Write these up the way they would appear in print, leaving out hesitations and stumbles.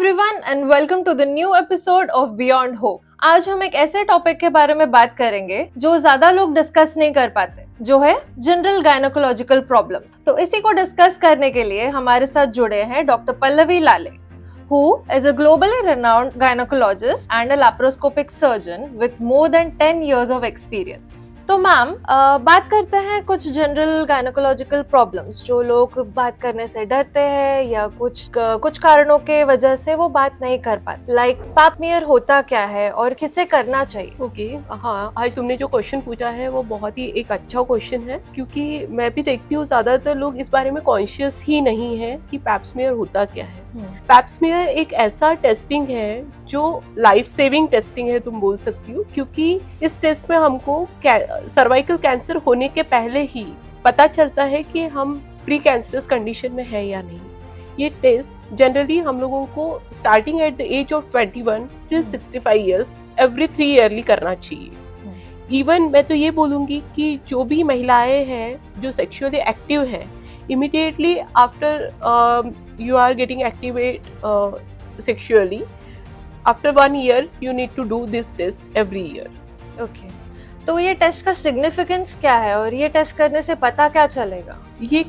Everyone and welcome to the new episode of beyond hope. आज हम एक ऐसे टॉपिक के बारे में बात करेंगे जो ज्यादा लोग डिस्कस नहीं कर पाते, जो है जनरल गायनोकोलॉजिकल प्रॉब्लम्स। तो इसी को डिस्कस करने के लिए हमारे साथ जुड़े हैं डॉक्टर पल्लवी लाले, who is a globally renowned gynecologist and a laparoscopic surgeon with more than 10 years of experience. तो मैम बात करते हैं कुछ जनरल गायनोकोलॉजिकल प्रॉब्लम्स जो लोग बात करने से डरते हैं या कुछ कारणों के वजह से वो बात नहीं कर पाते। लाइक पैप स्मीयर होता क्या है और किसे करना चाहिए? ओके, हाँ, आज तुमने जो क्वेश्चन पूछा है वो बहुत ही एक अच्छा क्वेश्चन है, क्योंकि मैं भी देखती हूँ ज्यादातर लोग इस बारे में कॉन्शियस ही नहीं है कि पैप स्मीयर होता क्या है। पैप स्मीयर एक ऐसा टेस्टिंग है जो लाइफ सेविंग टेस्टिंग है, तुम बोल सकती हो, क्योंकि इस टेस्ट में हमको सर्वाइकल कैंसर होने के पहले ही पता चलता है कि हम प्री कैंसरस कंडीशन में है या नहीं। ये टेस्ट जनरली हम लोगों को starting at the age of 21 till 65 years every 3 yearly करना चाहिए। इवन मैं तो ये बोलूँगी कि जो भी महिलाएं हैं जो सेक्सुअली एक्टिव है, immediately after you are getting activate sexually, after 1 year you need to do this test every year. Okay. तो ये टेस्ट का सिग्निफिकेंस क्या है और ये टेस्ट करने से पता क्या चलेगा? ये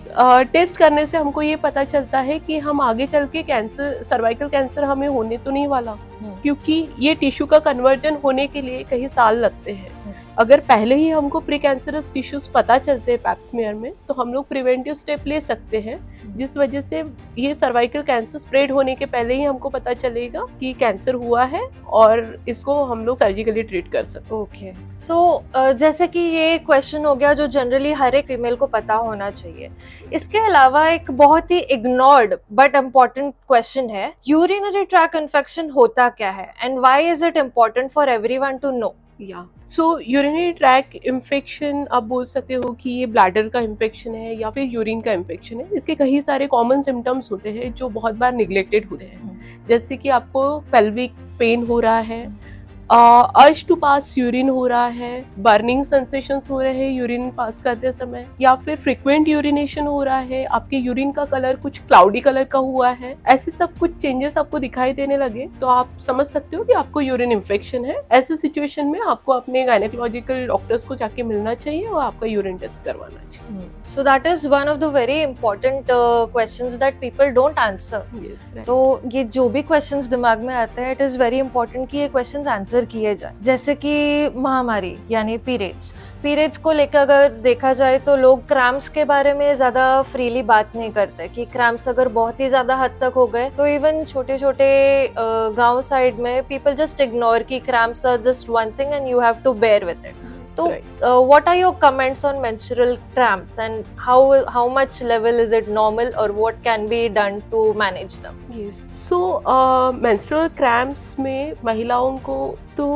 टेस्ट करने से हमको ये पता चलता है कि हम आगे चल के कैंसर, सर्वाइकल कैंसर हमें होने तो नहीं वाला, क्योंकि ये टिश्यू का कन्वर्जन होने के लिए कई साल लगते हैं। अगर पहले ही हमको प्री कैंसरस टिश्यूज पता चलते हैं पैप स्मीयर में, तो हम लोग प्रिवेंटिव स्टेप ले सकते हैं, जिस वजह से ये सर्वाइकल कैंसर स्प्रेड होने के पहले ही हमको पता चलेगा कि कैंसर हुआ है और इसको हम लोग सर्जिकली ट्रीट कर सकते हैं। ओके, सो जैसे कि ये क्वेश्चन हो गया जो जनरली हर एक फीमेल को पता होना चाहिए। इसके अलावा एक बहुत ही इग्नोर्ड बट इम्पोर्टेंट क्वेश्चन है, यूरिनरी ट्रैक इन्फेक्शन होता क्या है and why is it important for everyone to know? So urinary tract infection आप बोल सकते हो कि ये ब्लैडर का इन्फेक्शन है या फिर यूरिन का इन्फेक्शन है। इसके कई सारे कॉमन सिम्टम्स होते हैं जो बहुत बार निग्लेक्टेड होते हैं, जैसे कि आपको पेल्विक पेन हो रहा है, अर्ज टू पास यूरिन हो रहा है, बर्निंग सेंसेशंस हो रहे हैं यूरिन पास करते समय, या फिर फ्रिक्वेंट यूरिनेशन हो रहा है, आपके यूरिन का कलर कुछ क्लाउडी कलर का हुआ है, ऐसे सब कुछ चेंजेस आपको दिखाई देने लगे तो आप समझ सकते हो कि आपको यूरिन इन्फेक्शन है। ऐसे सिचुएशन में आपको अपने गायनेकोलॉजिकल डॉक्टर्स को जाके मिलना चाहिए और आपका यूरिन टेस्ट करवाना चाहिए। So that is one of the very important questions that people don't answer. Yes, right. तो ये जो भी questions दिमाग में आते हैं, it is very important कि ये questions answer किए जाए। जैसे कि महामारी यानी पीरियड्स को लेकर अगर देखा जाए तो लोग क्रैम्प्स के बारे में ज्यादा फ्रीली बात नहीं करते कि क्रैम्प्स अगर बहुत ही ज्यादा हद तक हो गए तो इवन छोटे छोटे गांव साइड में पीपल जस्ट इग्नोर कि cramps are just one thing and you have to bear with it. So, what are your comments on menstrual cramps and how much level is it normal or what can be done to manage them? Yes. So, menstrual cramps में महिलाओं को तो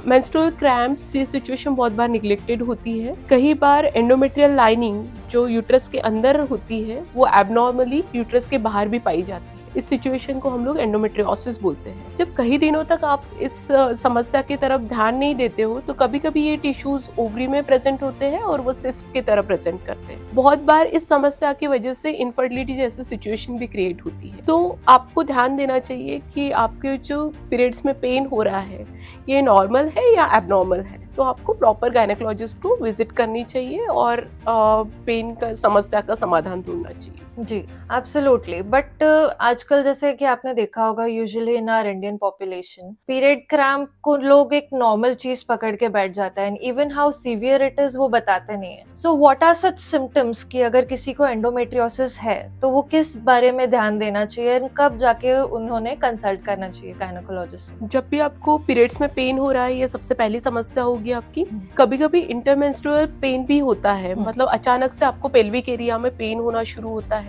menstrual cramps ये situation बहुत बार neglected होती है। कई बार endometrial lining जो यूट्रस के अंदर होती है वो एबनॉर्मली यूट्रस के बाहर भी पाई जाती है। इस सिचुएशन को हम लोग एंडोमेट्रियोसिस बोलते हैं। जब कई दिनों तक आप इस समस्या की तरफ ध्यान नहीं देते हो तो कभी कभी ये टिश्यूज ओवरी में प्रेजेंट होते हैं और वो सिस्ट की तरह प्रेजेंट करते हैं। बहुत बार इस समस्या की वजह से इनफर्टिलिटी जैसी सिचुएशन भी क्रिएट होती है। तो आपको ध्यान देना चाहिए कि आपके जो पीरियड्स में पेन हो रहा है ये नॉर्मल है या एबनॉर्मल है, तो आपको प्रॉपर गायनेकोलॉजिस्ट को विजिट करनी चाहिए और पेन का समस्या का समाधान ढूंढना चाहिए। जी, एब्सोल्युटली। बट आजकल जैसे कि आपने देखा होगा, usually in our Indian population period cramp को लोग एक नॉर्मल चीज पकड़ के बैठ जाता है and even how severe it is वो बताते नहीं है। So what are such symptoms कि अगर किसी को एंडोमेट्रियोसिस है तो वो किस बारे में ध्यान देना चाहिए, कब जाके उन्होंने कंसल्ट करना चाहिए गायनेकोलॉजिस्ट? जब भी आपको पीरियड्स में पेन हो रहा है, ये सबसे पहली समस्या होगी आपकी। कभी कभी इंटरमेंस्ट्रुअल पेन भी होता है, मतलब अचानक से आपको पेल्विक एरिया में पेन होना शुरू होता है।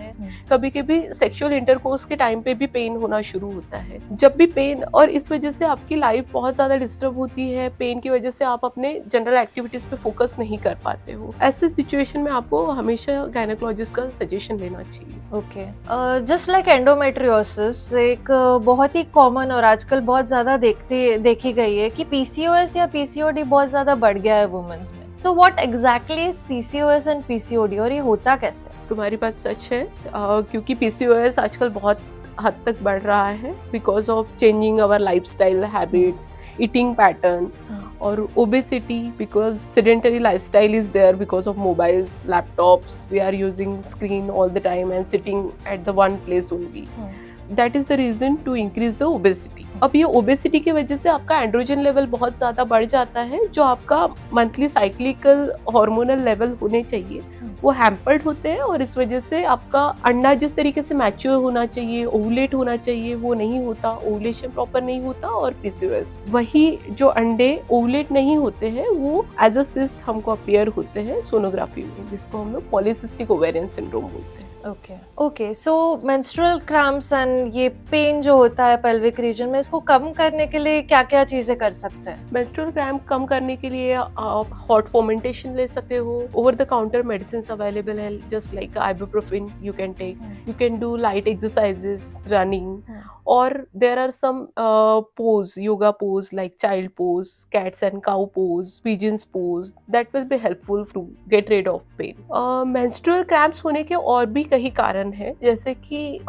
कभी कभी सेक्सुअल इंटरकोर्स के टाइम पे भी पेन होना शुरू होता है। जब भी पेन, और इस वजह से आपकी लाइफ बहुत ज्यादा डिस्टर्ब होती है, पेन की वजह से आप अपने जनरल एक्टिविटीज पे फोकस नहीं कर पाते हो, ऐसे सिचुएशन में आपको हमेशा गायनेकोलॉजिस्ट का सजेशन लेना चाहिए। ओके, जस्ट लाइक एंडोमेट्रियोसिस एक बहुत ही कॉमन और आजकल बहुत ज्यादा देखी गई है कि पीसीओएस या पीसीओडी बहुत ज्यादा बढ़ गया है वुमेन्स में। So what exactly is PCOS and PCOD और ये होता कैसे? तुम्हारी बात सच है, क्योंकि पीसीओएस आजकल बहुत हद तक बढ़ रहा है because of changing our lifestyle habits, eating pattern और obesity, because sedentary lifestyle is there because of mobiles, laptops, we are using screen all the time and sitting at the one place only. That is the reason to increase the obesity. अब ये obesity की वजह से आपका androgen level बहुत ज़्यादा बढ़ जाता है, जो आपका मंथली साइक्लिकल हार्मोनल लेवल होने चाहिए वो हैम्पर्ड होते हैं, और इस वजह से आपका अंडा जिस तरीके से मैच्योर होना चाहिए, ओवुलेट होना चाहिए, वो नहीं होता, ओवुलेशन प्रॉपर नहीं होता. और पीसीओएस, वही जो अंडे ओवुलेट नहीं होते हैं वो एज अ सिस्ट हमको अपीयर होते हैं सोनोग्राफी में, जिसको हम लोग पॉलीसिस्टिक ओवेरियन सिंड्रोम बोलते हैं. Okay. So menstrual cramps and ये पेन जो होता है पेल्विक रीजन में, इसको कम करने के लिए क्या क्या चीजें कर सकते हैं? मेंस्ट्रुअल क्रैम्प कम करने के लिए आप हॉट फर्मेंटेशन ले सकते हो. Over the counter medicine available है, just like ibuprofen you can take. You can do light exercises, running, or there are some pose, yoga pose like child pose, cats and cow pose, pigeons pose, that will be helpful to get rid of pain. Menstrual cramps होने के और भी कई कारण हैं, जैसे कि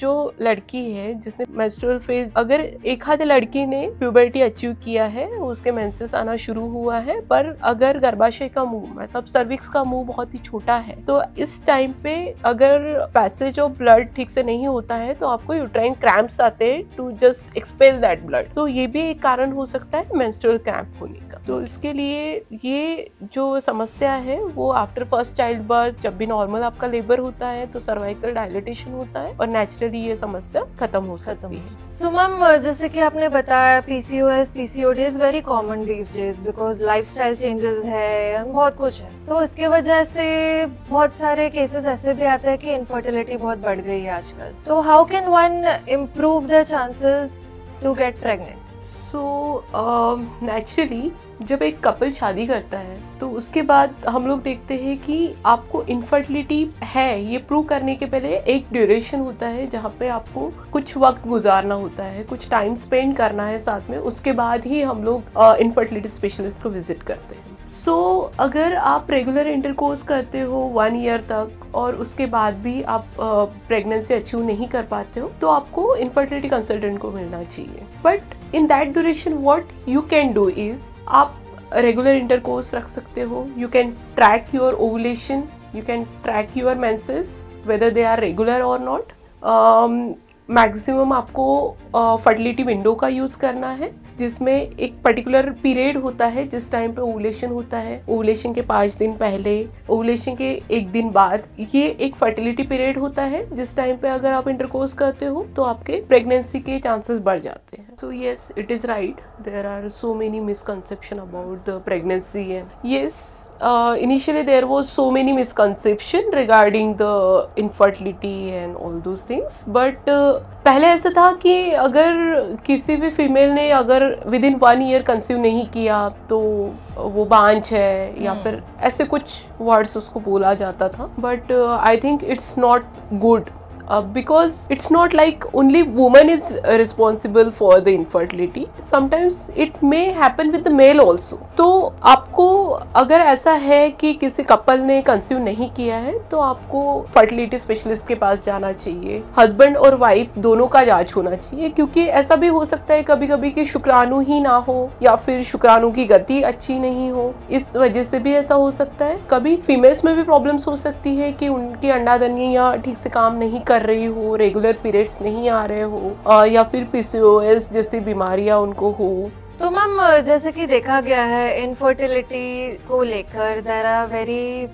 जो लड़की है जिसने menstrual phase, अगर एक आध लड़की ने puberty अचीव किया है, उसके मेंसेस आना शुरू हुआ है, पर अगर गर्भाशय का मुंह मतलब सर्विक्स का मुंह बहुत ही छोटा है, तो इस टाइम पे अगर पैसेज ऑफ ब्लड ठीक से नहीं होता है तो आपको यूट्राइन क्रैम्प आते हैं to just expel that blood. तो ये भी एक कारण हो सकता है मेंस्ट्रुअल क्रैम्प होने का. तो इसके लिए ये जो समस्या है वो आफ्टर फर्स्ट चाइल्ड बर्थ, जब भी नॉर्मल आपका लेबर होता है तो सर्वाइकल डायलिटेशन होता है और नेचुरली ये समस्या खत्म हो सकती है. सो मैम, जैसे कि आपने बताया PCOS, PCOD is very common these days because lifestyle changes है, बहुत कुछ है, तो इसके वजह से बहुत सारे केसेस ऐसे भी आते हैं कि इनफर्टिलिटी बहुत बढ़ गई है आजकल. तो how can one improve the chances to get pregnant? So naturally जब एक कपल शादी करता है तो उसके बाद हम लोग देखते हैं कि आपको इनफर्टिलिटी है ये प्रूव करने के पहले एक ड्यूरेशन होता है जहाँ पे आपको कुछ वक्त गुजारना होता है, कुछ टाइम स्पेंड करना है साथ में, उसके बाद ही हम लोग इनफर्टिलिटी स्पेशलिस्ट को विजिट करते हैं. सो अगर आप रेगुलर इंटरकोर्स करते हो 1 ईयर तक और उसके बाद भी आप प्रेगनेंसी अचीव नहीं कर पाते हो तो आपको इनफर्टिलिटी कंसल्टेंट को मिलना चाहिए. But in that duration what you can do is आप रेगुलर इंटरकोर्स रख सकते हो. You can track your ovulation, you can track your menses whether they are regular और नॉट. मैक्सिमम आपको फर्टिलिटी विंडो का यूज़ करना है, जिसमें एक पर्टिकुलर पीरियड होता है जिस टाइम पे ओवुलेशन होता है. ओवुलेशन के 5 दिन पहले, ओवुलेशन के 1 दिन बाद, ये एक फर्टिलिटी पीरियड होता है जिस टाइम पे अगर आप इंटरकोर्स करते हो तो आपके प्रेगनेंसी के चांसेस बढ़ जाते हैं. So yes, it is right, there are so many misconception about the pregnancy and yes, initially there was so many misconception regarding the infertility and all those things, but पहले ऐसा था कि अगर किसी भी फीमेल ने अगर विद इन 1 ईयर कंसीव नहीं किया तो वो बांझ है या फिर ऐसे कुछ वर्ड्स उसको बोला जाता था. But I think it's not good because it's not like only woman is responsible for the infertility, sometimes it may happen with the male also. तो आपको अगर ऐसा है कि किसी कपल ने कंसीव नहीं किया है तो आपको फर्टिलिटी स्पेशलिस्ट के पास जाना चाहिए. हस्बैंड और वाइफ दोनों का जांच होना चाहिए, क्योंकि ऐसा भी हो सकता है कभी कभी कि शुक्राणु ही ना हो या फिर शुक्राणु की गति अच्छी नहीं हो, इस वजह से भी ऐसा हो सकता है. कभी फीमेल्स में भी प्रॉब्लम्स हो सकती है कि उनकी अंडाधनियाँ ठीक से काम नहीं कर रही हो, रेगुलर पीरियड्स नहीं आ रहे हो, या फिर पीसीओएस जैसी बीमारियां उनको हो. तो मैम, जैसे कि देखा गया है इनफर्टिलिटी को लेकर there are very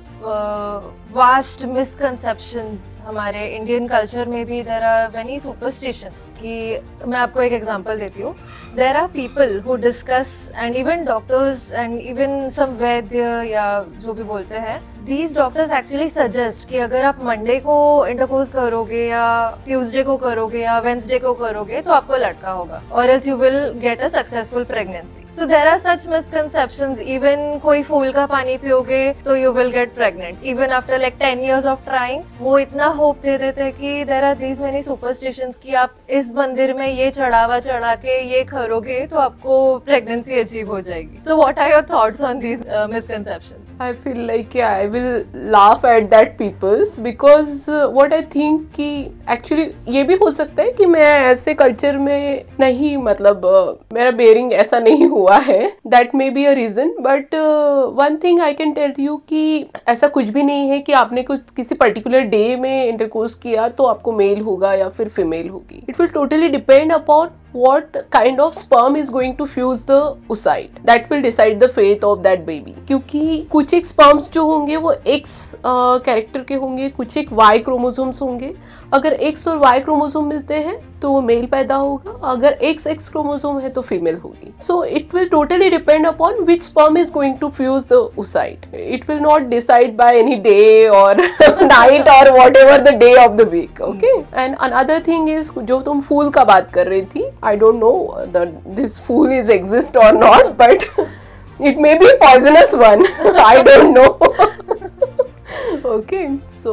vast misconceptions. हमारे इंडियन कल्चर में भी देयर आर मेनी सुपरस्टिशंस. कि मैं आपको एक एग्जांपल देती हूँ. There are people who discuss and even doctors and even some वैद्य या जो भी बोलते हैं, these doctors actually suggest कि अगर आप मंडे को इंटरकोर्स करोगे या ट्यूसडे को करोगे या वेंसडे को करोगे तो आपको लड़का होगा, और else you will get a successful pregnancy. So there are such misconceptions. Even कोई फूल का पानी पियोगे तो you will get pregnant. Pregnant even after like 10 years of trying. वो इतना होप दे देते हैं कि there are these many superstitions कि आप इस मंदिर में ये चढ़ावा चढ़ा के ये करोगे तो आपको प्रेगनेंसी अचीव हो जाएगी। So what are your thoughts on these misconceptions? I feel like I will laugh at that people's because what I think कि actually ये भी हो सकता है कि मैं ऐसे कल्चर में नहीं, मतलब मेरा बेरिंग ऐसा नहीं हुआ है, that may be a reason, but one thing I can tell you कि ऐसा कुछ भी नहीं है कि आपने कुछ किसी पर्टिकुलर डे में इंटरकोर्स किया तो आपको मेल होगा या फिर फीमेल होगी। It will totally depend upon what kind of sperm is going to fuse the oocyte, that will decide the fate of that baby। क्योंकि कुछ एक sperms जो होंगे वो X कैरेक्टर के होंगे, कुछ एक Y क्रोमोसोम्स होंगे। अगर X और Y क्रोमोसोम मिलते हैं तो वो मेल पैदा होगा, अगर XX क्रोमोसोम है तो फीमेल होगी। So it will totally depend upon which sperm is going to fuse the oocyte। It will not decide by any day और नाइट और whatever the day of the week. Okay, and another thing is, जो तुम फूल का बात कर रही थी, आई डोंट नो दिस फूल इज एग्जिस्ट और not, but it may be a poisonous one। I don't know। Okay, so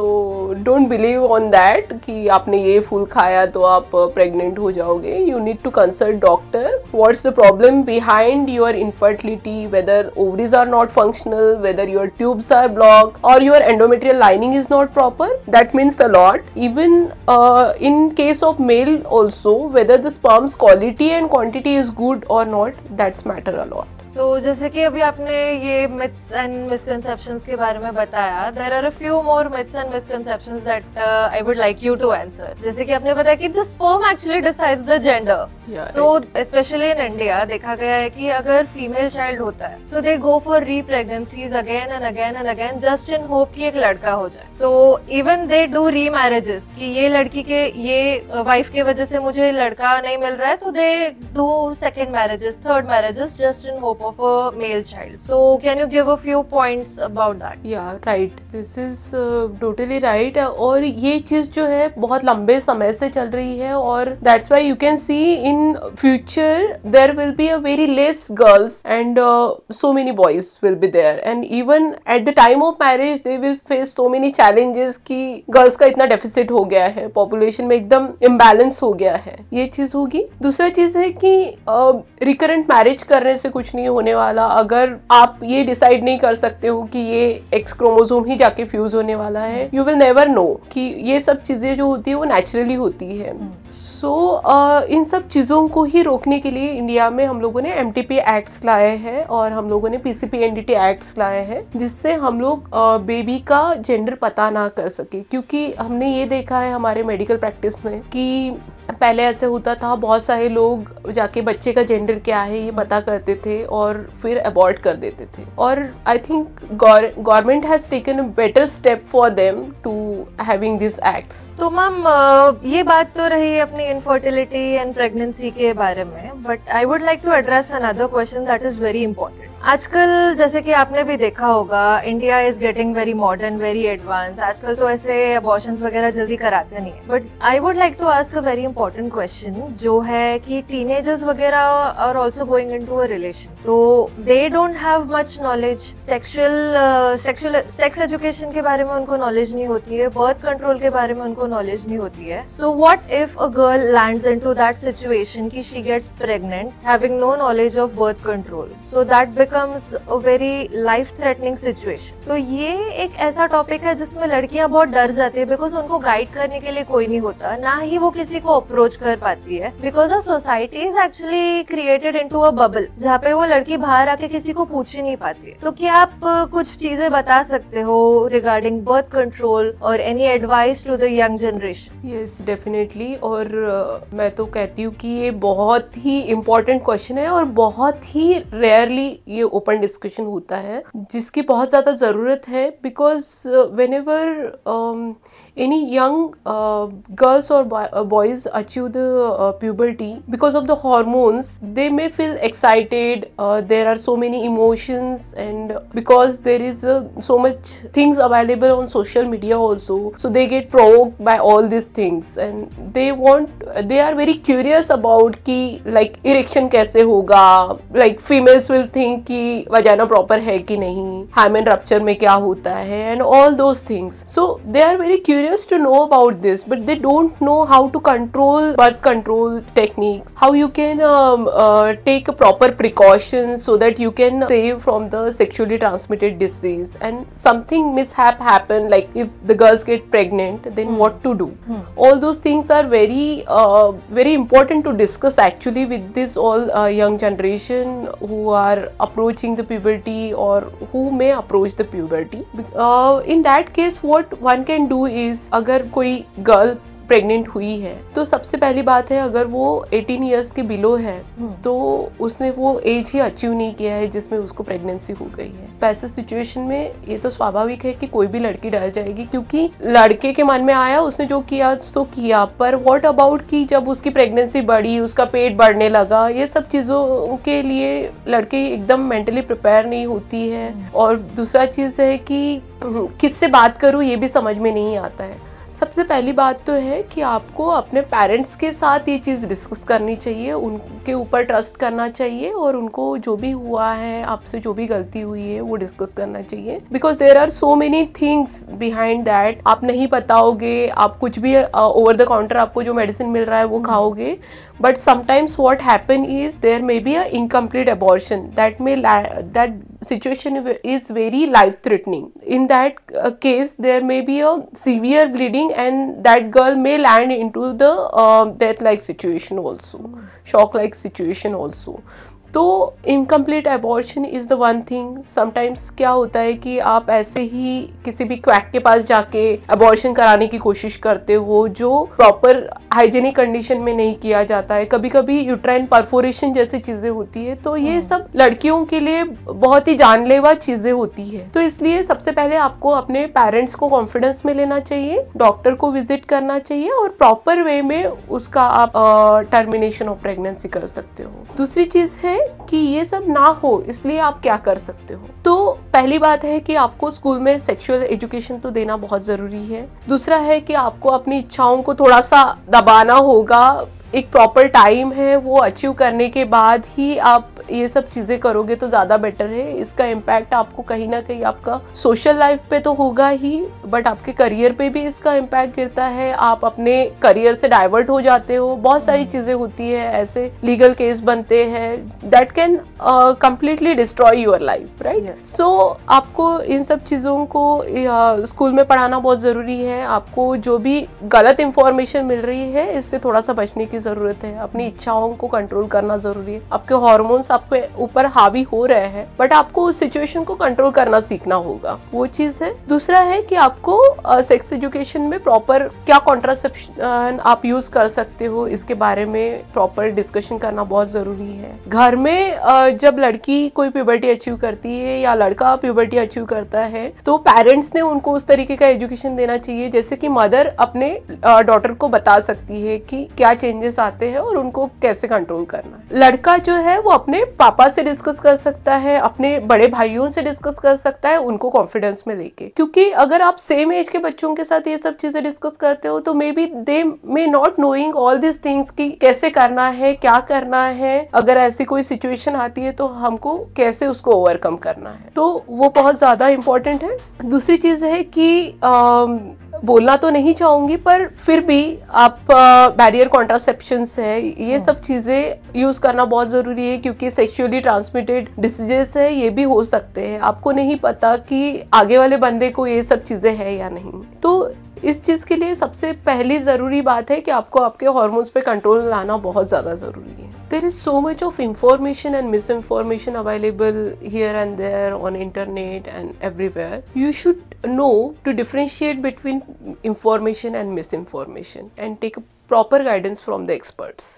don't believe on that कि आपने ये फूल खाया तो आप प्रेग्नेंट हो जाओगे। You need to consult doctor। What's the problem behind your infertility? Whether ovaries are not functional, whether your tubes are blocked, or your endometrial lining is not proper, that means a lot। Even in case of male also, whether the sperm's quality and quantity is good or not, that's matter a lot। So, जैसे कि अभी आपने ये myths and misconceptions के बारे में बताया, there are a few more myths and misconceptions that I would like you to answer। जैसे कि आपने बताया कि the sperm actually decides the gender। So, especially in India देखा गया है कि अगर female child होता है, so they go for re-pregnancies again and again and again just in hope कि एक लड़का हो जाए। So, even they do remarriages कि ये लड़की के ये wife के वजह से मुझे लड़का नहीं मिल रहा है, तो they do second marriages, third marriages just in hope of a male child। So can you give a few points about that? Yeah, right, this is totally right। और ये चीज जो है बहुत लंबे समय से चल रही है, और that's why you can see in future there will be a very less girls and so many boys will be there, and even at the time of marriage they will face so many challenges कि girls का इतना deficit हो गया है, population में एकदम imbalance हो गया है। ये चीज होगी। दूसरा चीज है कि रिकरेंट मैरिज करने से कुछ नहीं होने वाला। अगर आप ये डिसाइड नहीं कर सकते हो कि ये एक्स क्रोमोसोम ही जाके फ्यूज होने वाला है, यू विल नेवर नो कि ये सब चीजें जो होती है वो नेचुरली होती है। सो इन सब चीज़ों को ही रोकने के लिए इंडिया में हम लोगों ने MTP एक्ट्स लाए हैं और हम लोगों ने PCP-NDT एक्ट्स लाए हैं, जिससे हम लोग बेबी का जेंडर पता ना कर सके। क्योंकि हमने ये देखा है हमारे मेडिकल प्रैक्टिस में कि पहले ऐसे होता था, बहुत सारे लोग जाके बच्चे का जेंडर क्या है ये पता करते थे और फिर अबॉर्ट कर देते थे। और I think government has taken a better step for them to having this acts. तो मैम ये बात तो रही अपनी इनफर्टिलिटी एंड प्रेगनेंसी के बारे में, but I would like to address another question that is very important. आजकल जैसे कि आपने भी देखा होगा, India is getting very modern, very advance. आजकल तो ऐसे अबॉर्शंस वगैरह जल्दी कराते नहीं है, but I would like to ask a very important question, जो है कि टीनेजर्स वगैरह are also going into a relation, तो they don't have much knowledge. Sex education के बारे में उनको नॉलेज नहीं होती है, बर्थ कंट्रोल के बारे में उनको नॉलेज नहीं होती है। So what if a girl lands into that situation कि she gets pregnant having no knowledge of birth control, so that becomes a very life threatening situation। तो ये एक ऐसा टॉपिक है जिसमें लड़कियां बहुत डर जाती है, बिकॉज उनको गाइड करने के लिए कोई नहीं होता, ना ही वो किसी को अप्रोच कर पाती है, because a society is actually created into a bubble, जहाँ पे वो लड़की बाहर आके किसी को पूछ ही नहीं पाती है। तो क्या आप कुछ चीजें बता सकते हो रिगार्डिंग बर्थ कंट्रोल और any advice to the young generation? Yes, definitely. और मैं तो कहती हूँ कि ये बहुत ही इम्पोर्टेंट क्वेश्चन है और बहुत ही रेयरली ये ओपन डिस्कशन होता है, जिसकी बहुत ज़्यादा ज़रूरत है। Because whenever any young girls or boys achieve the puberty, because of the hormones they may feel excited, there are so many emotions, and because there is so much things available on social media also, so they get provoked by all these things and they are very curious about कि like erection कैसे होगा, like females will think कि vagina proper है कि नहीं, hymen rupture में क्या होता है, and all those things. So they are very curious to know about this, but they don't know how to control birth control techniques, how you can take a proper precautions so that you can save from the sexually transmitted disease, and something mishap happen, like if the girls get pregnant, then what to do. All those things are very very important to discuss actually with this all young generation who are approaching the puberty or who may approach the puberty. In that case what one can do is, अगर कोई girl pregnant हुई है तो सबसे पहली बात है, अगर वो 18 इयर्स के बिलो है तो उसने वो एज ही अचीव नहीं किया है जिसमें उसको प्रेगनेंसी हो गई है। ऐसे सिचुएशन में ये तो स्वाभाविक है कि कोई भी लड़की डर जाएगी, क्योंकि लड़के के मन में आया, उसने जो किया सो किया, पर व्हाट अबाउट कि जब उसकी प्रेगनेंसी बढ़ी, उसका पेट बढ़ने लगा, ये सब चीज़ों के लिए लड़की एकदम मेंटली प्रिपेयर नहीं होती है। और दूसरा चीज़ है कि किससे बात करूँ ये भी समझ में नहीं आता है। सबसे पहली बात तो है कि आपको अपने पेरेंट्स के साथ ये चीज़ डिस्कस करनी चाहिए, उनके ऊपर ट्रस्ट करना चाहिए और उनको जो भी हुआ है, आपसे जो भी गलती हुई है वो डिस्कस करना चाहिए, because there are so many things behind that. आप नहीं बताओगे, आप कुछ भी ओवर द काउंटर आपको जो मेडिसिन मिल रहा है वो खाओगे, but sometimes what happen is there may be a incomplete abortion that situation is very life threatening. In that case there may be a severe bleeding and that girl may land into the death like situation also, shock like situation also. तो incomplete abortion is the one thing. Sometimes क्या होता है कि आप ऐसे ही किसी भी quack के पास जाके एबॉर्शन कराने की कोशिश करते हो, जो प्रॉपर हाइजीनिक कंडीशन में नहीं किया जाता है। कभी कभी यूट्राइन परफोरेशन जैसी चीज़ें होती है, तो ये सब लड़कियों के लिए बहुत ही जानलेवा चीज़ें होती है। तो इसलिए सबसे पहले आपको अपने पेरेंट्स को कॉन्फिडेंस में लेना चाहिए, डॉक्टर को विजिट करना चाहिए और प्रॉपर वे में उसका आप टर्मिनेशन ऑफ प्रेगनेंसी कर सकते हो। दूसरी चीज़ है कि ये सब ना हो, इसलिए आप क्या कर सकते हो। तो पहली बात है कि आपको स्कूल में सेक्सुअल एजुकेशन तो देना बहुत जरूरी है। दूसरा है कि आपको अपनी इच्छाओं को थोड़ा सा दबाना होगा, एक प्रॉपर टाइम है, वो अचीव करने के बाद ही आप ये सब चीज़ें करोगे तो ज़्यादा बेटर है। इसका इम्पैक्ट आपको कहीं ना कहीं आपका सोशल लाइफ पे तो होगा ही, बट आपके करियर पे भी इसका इम्पैक्ट गिरता है। आप अपने करियर से डाइवर्ट हो जाते हो, बहुत सारी चीज़ें होती है, ऐसे लीगल केस बनते हैं that can completely destroy your life, right. So आपको इन सब चीज़ों को स्कूल में पढ़ाना बहुत ज़रूरी है। आपको जो भी गलत इंफॉर्मेशन मिल रही है इससे थोड़ा सा बचने की ज़रूरत है। अपनी इच्छाओं को कंट्रोल करना ज़रूरी है। आपके हार्मोन्स आपके ऊपर हावी हो रहे हैं, बट आपको उस सिचुएशन को कंट्रोल करना सीखना होगा, वो चीज़ है। दूसरा है कि आपको सेक्स एजुकेशन में प्रॉपर क्या कॉन्ट्रासेप्शन आप यूज कर सकते हो, इसके बारे में प्रॉपर डिस्कशन करना बहुत ज़रूरी है। घर में जब लड़की कोई प्यूबर्टी अचीव करती है या लड़का प्यूबर्टी अचीव करता है, तो पेरेंट्स ने उनको उस तरीके का एजुकेशन देना चाहिए जैसे कि मदर अपने डॉटर को बता सकती है कि क्या चेंजेस आते हैं और उनको कैसे कंट्रोल करना है। लड़का जो है वो अपने पापा से डिस्कस कर सकता है, अपने बड़े भाइयों से डिस्कस कर सकता है, उनको कॉन्फिडेंस में लेके, क्योंकि अगर आप सेम एज के बच्चों के साथ ये सब चीजें डिस्कस करते हो तो may be they may not knowing all this things कि कैसे करना है, क्या करना है, अगर ऐसी कोई सिचुएशन आती है तो हमको कैसे उसको ओवरकम करना है। तो वो बहुत ज्यादा इंपॉर्टेंट है। दूसरी चीज है कि बोलना तो नहीं चाहूंगी, पर फिर भी आप बैरियर कॉन्ट्रासेप्शंस है, ये सब चीजें यूज करना बहुत जरूरी है, क्योंकि सेक्सुअली ट्रांसमिटेड डिसीजेस है, ये भी हो सकते हैं। आपको नहीं पता कि आगे वाले बंदे को ये सब चीजें है या नहीं। तो इस चीज के लिए सबसे पहली जरूरी बात है कि आपको आपके हार्मोन्स पे कंट्रोल लाना बहुत ज्यादा जरूरी है। There is so much of information and misinformation available here and there on internet and everywhere. You should know to differentiate between information and misinformation and take a proper guidance from the experts.